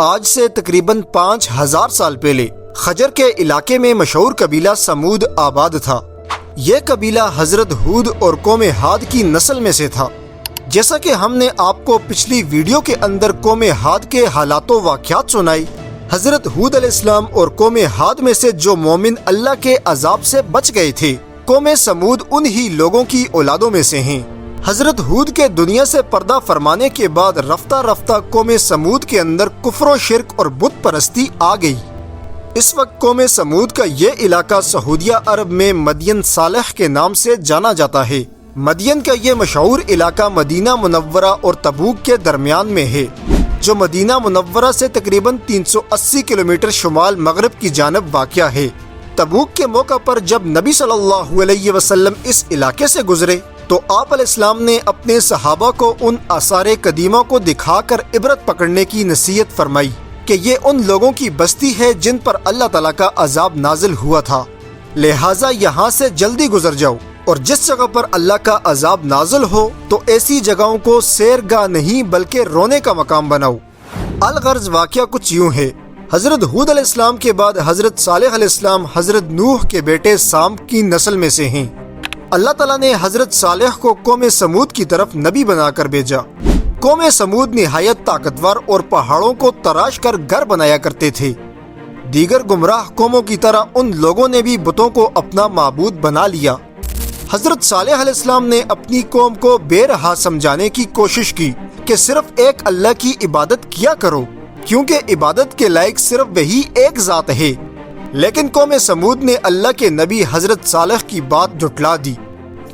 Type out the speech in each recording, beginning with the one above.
آج سے تقریباً 5000 سال پہلے خجر کے علاقے میں مشہور قبیلہ سمود آباد تھا۔ یہ قبیلہ حضرت ہود اور قوم عاد کی نسل میں سے تھا۔ جیسا کہ ہم نے آپ کو پچھلی ویڈیو کے اندر قوم عاد کے حالات و واقعات سنائی، حضرت ہود علیہ السلام اور قوم عاد میں سے جو مومن اللہ کے عذاب سے بچ گئے تھے، قوم سمود انہی لوگوں کی اولادوں میں سے ہیں۔ حضرت ہود کے دنیا سے پردہ فرمانے کے بعد رفتہ رفتہ قوم سمود کے اندر کفر و شرک اور بت پرستی آ گئی۔ اس وقت قوم سمود کا یہ علاقہ سعودیہ عرب میں مدین صالح کے نام سے جانا جاتا ہے۔ مدین کا یہ مشہور علاقہ مدینہ منورہ اور تبوک کے درمیان میں ہے، جو مدینہ منورہ سے تقریباً 380 کلومیٹر شمال مغرب کی جانب واقع ہے۔ تبوک کے موقع پر جب نبی صلی اللہ علیہ وسلم اس علاقے سے گزرے تو آپ علیہ السلام نے اپنے صحابہ کو ان آثار قدیمہ کو دکھا کر عبرت پکڑنے کی نصیحت فرمائی کہ یہ ان لوگوں کی بستی ہے جن پر اللہ تعالیٰ کا عذاب نازل ہوا تھا، لہٰذا یہاں سے جلدی گزر جاؤ، اور جس جگہ پر اللہ کا عذاب نازل ہو تو ایسی جگہوں کو سیرگاہ نہیں بلکہ رونے کا مقام بناؤ۔ الغرض واقعہ کچھ یوں ہے، حضرت ہود علیہ السلام کے بعد حضرت صالح علیہ السلام حضرت نوح کے بیٹے سام کی نسل میں سے ہیں۔ اللہ تعالیٰ نے حضرت صالح کو قوم سمود کی طرف نبی بنا کر بھیجا۔ قوم سمود نہایت طاقتور اور پہاڑوں کو تراش کر گھر بنایا کرتے تھے۔ دیگر گمراہ قوموں کی طرح ان لوگوں نے بھی بتوں کو اپنا معبود بنا لیا۔ حضرت صالح علیہ السلام نے اپنی قوم کو بے رہا سمجھانے کی کوشش کی کہ صرف ایک اللہ کی عبادت کیا کرو، کیونکہ عبادت کے لائق صرف وہی ایک ذات ہے۔ لیکن قوم سمود نے اللہ کے نبی حضرت صالح کی بات جھٹلا دی۔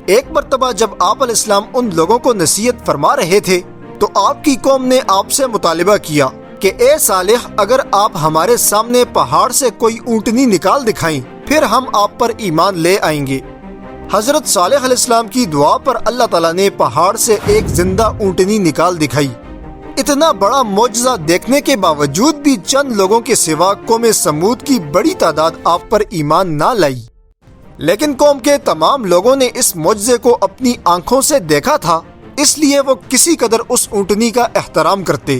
ایک مرتبہ جب آپ علیہ السلام ان لوگوں کو نصیحت فرما رہے تھے تو آپ کی قوم نے آپ سے مطالبہ کیا کہ اے صالح، اگر آپ ہمارے سامنے پہاڑ سے کوئی اونٹنی نکال دکھائیں پھر ہم آپ پر ایمان لے آئیں گے۔ حضرت صالح علیہ السلام کی دعا پر اللہ تعالیٰ نے پہاڑ سے ایک زندہ اونٹنی نکال دکھائی۔ اتنا بڑا معجزہ دیکھنے کے باوجود بھی چند لوگوں کے سوا قوم سمود کی بڑی تعداد آپ پر ایمان نہ لائی، لیکن قوم کے تمام لوگوں نے اس معجزے کو اپنی آنکھوں سے دیکھا تھا، اس لیے وہ کسی قدر اس اونٹنی کا احترام کرتے۔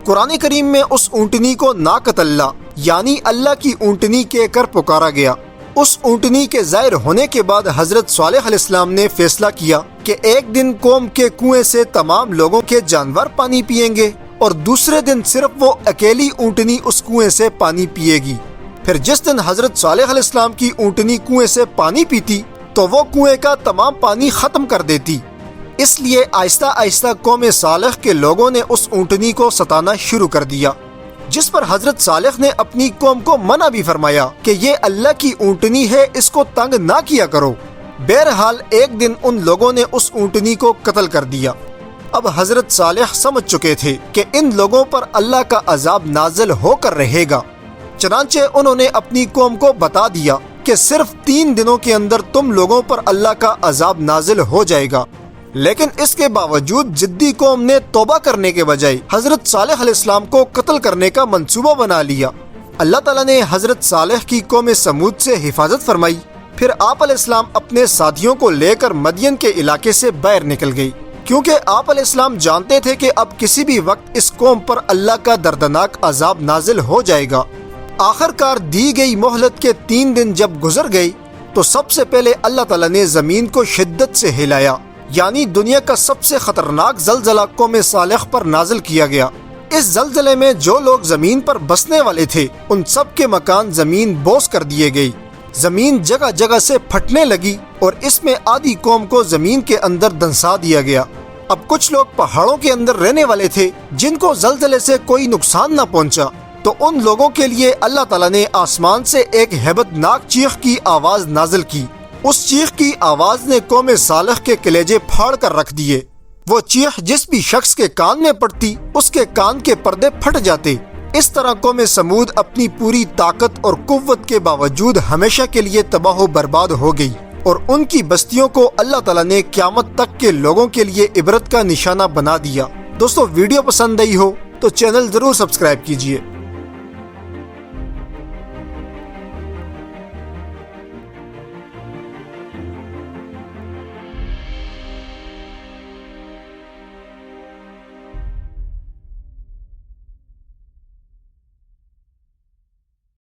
قرآن کریم میں اس اونٹنی کو ناقۃ اللہ یعنی اللہ کی اونٹنی کہہ کر پکارا گیا۔ اس اونٹنی کے ظاہر ہونے کے بعد حضرت صالح علیہ السلام نے فیصلہ کیا کہ ایک دن قوم کے کنویں سے تمام لوگوں کے جانور پانی پئیں گے اور دوسرے دن صرف وہ اکیلی اونٹنی اس کنویں سے پانی پیے گی۔ پھر جس دن حضرت صالح علیہ السلام کی اونٹنی کنویں سے پانی پیتی تو وہ کنویں کا تمام پانی ختم کر دیتی۔ اس لیے آہستہ آہستہ قوم صالح کے لوگوں نے اس اونٹنی کو ستانا شروع کر دیا، جس پر حضرت صالح نے اپنی قوم کو منع بھی فرمایا کہ یہ اللہ کی اونٹنی ہے، اس کو تنگ نہ کیا کرو۔ بہرحال ایک دن ان لوگوں نے اس اونٹنی کو قتل کر دیا۔ اب حضرت صالح سمجھ چکے تھے کہ ان لوگوں پر اللہ کا عذاب نازل ہو کر رہے گا، چنانچہ انہوں نے اپنی قوم کو بتا دیا کہ صرف 3 دنوں کے اندر تم لوگوں پر اللہ کا عذاب نازل ہو جائے گا۔ لیکن اس کے باوجود جدی قوم نے توبہ کرنے کے بجائے حضرت صالح علیہ السلام کو قتل کرنے کا منصوبہ بنا لیا۔ اللہ تعالیٰ نے حضرت صالح کی قوم سمود سے حفاظت فرمائی۔ پھر آپ علیہ السلام اپنے ساتھیوں کو لے کر مدین کے علاقے سے باہر نکل گئی، کیونکہ آپ علیہ السلام جانتے تھے کہ اب کسی بھی وقت اس قوم پر اللہ کا دردناک عذاب نازل ہو جائے گا۔ آخر کار دی گئی مہلت کے 3 دن جب گزر گئی تو سب سے پہلے اللہ تعالیٰ نے زمین کو شدت سے ہلایا، یعنی دنیا کا سب سے خطرناک زلزلہ قوم صالح پر نازل کیا گیا۔ اس زلزلے میں جو لوگ زمین پر بسنے والے تھے ان سب کے مکان زمین بوس کر دیے گئی، زمین جگہ جگہ سے پھٹنے لگی اور اس میں آدھی قوم کو زمین کے اندر دنسا دیا گیا۔ اب کچھ لوگ پہاڑوں کے اندر رہنے والے تھے جن کو زلزلے سے کوئی نقصان نہ پہنچا، تو ان لوگوں کے لیے اللہ تعالیٰ نے آسمان سے ایک ہیبت ناک چیخ کی آواز نازل کی۔ اس چیخ کی آواز نے قوم صالح کے کلیجے پھاڑ کر رکھ دیے۔ وہ چیخ جس بھی شخص کے کان میں پڑتی اس کے کان کے پردے پھٹ جاتے۔ اس طرح قوم سمود اپنی پوری طاقت اور قوت کے باوجود ہمیشہ کے لیے تباہ و برباد ہو گئی، اور ان کی بستیوں کو اللہ تعالیٰ نے قیامت تک کے لوگوں کے لیے عبرت کا نشانہ بنا دیا۔ دوستو، ویڈیو پسند آئی ہو تو چینل ضرور سبسکرائب کیجیے۔